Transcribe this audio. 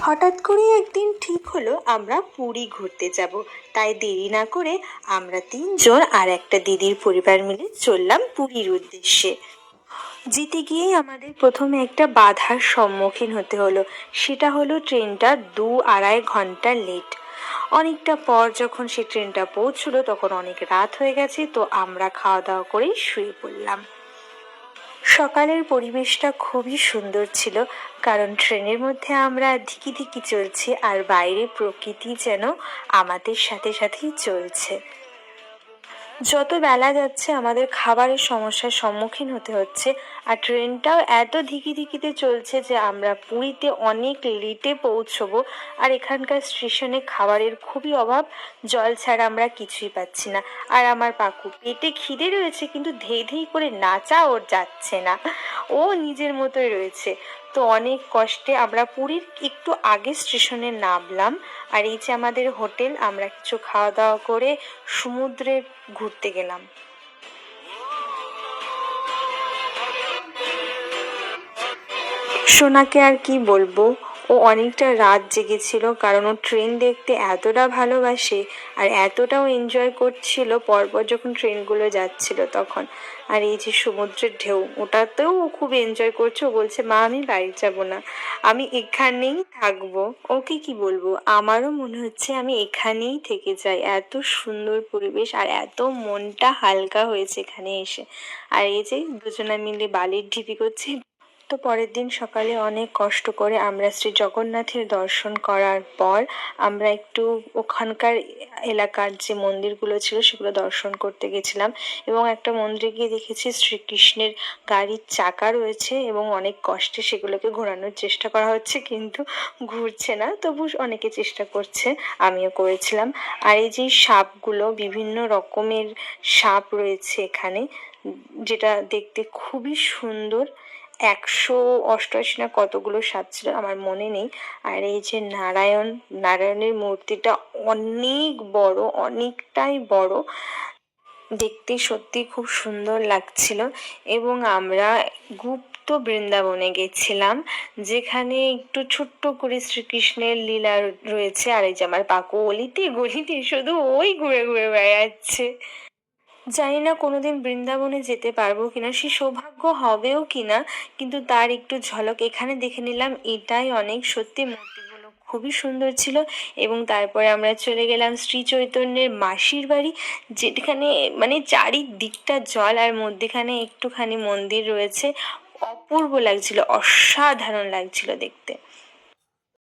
হঠাৎ করে একদিন ঠিক হলো আমরা পুরী ঘুরতে যাব। তাই দেরি না করে আমরা তিনজন আর একটা দিদির পরিবার মিলে চললাম পুরীর উদ্দেশ্যে। যেতে গিয়েই আমাদের প্রথমে একটা বাধার সম্মুখীন হতে হলো। সেটা হলো ট্রেনটা 2-2.5 ঘন্টা লেট। অনেকটা পর যখন সেই ট্রেনটা পৌঁছলো তখন অনেক রাত হয়ে গেছে, তো আমরা খাওয়া দাওয়া করেই শুয়ে পড়লাম। সকালের পরিবেশটা খুবই সুন্দর ছিল, কারণ ট্রেনের মধ্যে আমরা ধিকি ধিকি চলছি আর বাইরে প্রকৃতি যেন আমাদের সাথে সাথেই চলছে। যত বেলা যাচ্ছে আমাদের খাবারের সমস্যার সম্মুখীন হতে হচ্ছে, আর ট্রেনটাও এত ধিকি ধিকিতে চলছে যে আমরা পুরীতে অনেক লেটে পৌঁছবো। আর এখানকার স্টেশনে খাবারের খুবই অভাব, জল ছাড়া আমরা কিছুই পাচ্ছি না। আর আমার পাকু পেটে খিদে রয়েছে, কিন্তু ধেই ধেই করে নাচা ওর যাচ্ছে না, ও নিজের মতোই রয়েছে। তো অনেক কষ্টে আমরা পুরীর একটু আগে স্টেশনে নামলাম। আর এই যে আমাদের হোটেল, আমরা কিছু খাওয়া দাওয়া করে সমুদ্রে ঘুরতে গেলাম। সোনাকে আর কি বলবো, ও অনেকটা রাত জেগেছিল, কারণ ও ট্রেন দেখতে এতটা ভালোবাসে আর এতটাও এনজয় করছিল পরপর যখন ট্রেনগুলো যাচ্ছিল তখন। আর এই যে সমুদ্রের ঢেউ, ওটাতেও ও খুব এনজয় করছে। ও বলছে, মা আমি বাড়ি যাবো না, আমি এখানেই থাকবো। ওকে কি বলবো, আমারও মনে হচ্ছে আমি এখানেই থেকে যাই। এত সুন্দর পরিবেশ আর এত মনটা হালকা হয়েছে এখানে এসে। আর এই যে দুজনে মিলে বালির ঢিপি করছি। তো পরের দিন সকালে অনেক কষ্ট করে আমরা শ্রী জগন্নাথের দর্শন করার পর আমরা একটু ওখানকার এলাকার যে মন্দিরগুলো ছিল সেগুলো দর্শন করতে গেছিলাম। এবং একটা মন্দিরে গিয়ে দেখেছি শ্রীকৃষ্ণের গাড়ির চাকা রয়েছে এবং অনেক কষ্টে সেগুলোকে ঘোরানোর চেষ্টা করা হচ্ছে, কিন্তু ঘুরছে না। তবু অনেকে চেষ্টা করছে, আমিও করেছিলাম। আর এই যে সাপগুলো, বিভিন্ন রকমের সাপ রয়েছে এখানে, যেটা দেখতে খুবই সুন্দর। 188 না কতগুলো সাপ ছিল আমার মনে নেই। আর এই যে নারায়ণের মূর্তিটা অনেক বড়, অনেকটাই বড়, দেখতে সত্যি খুব সুন্দর লাগছিল। এবং আমরা গুপ্ত বৃন্দাবনে গেছিলাম, যেখানে একটু ছোট্ট করে শ্রীকৃষ্ণের লীলা রয়েছে। আর এই যে আমার পাকু অলিতে গলিতে শুধু ওই ঘুরে ঘুরে বেড়াচ্ছে। জানি না কোনোদিন বৃন্দাবনে যেতে পারবো কিনা, সে সৌভাগ্য হবেও কিনা, কিন্তু তার একটু ঝলক এখানে দেখে নিলাম। এটাই অনেক, সত্যি মূর্তিগুলো খুবই সুন্দর ছিল। এবং তারপরে আমরা চলে গেলাম শ্রী চৈতন্যের মাসির বাড়ি, যেখানে মানে চারিদিকটা জল আর মধ্যেখানে একটুখানি মন্দির রয়েছে। অপূর্ব লাগছিল, অসাধারণ লাগছিল দেখতে।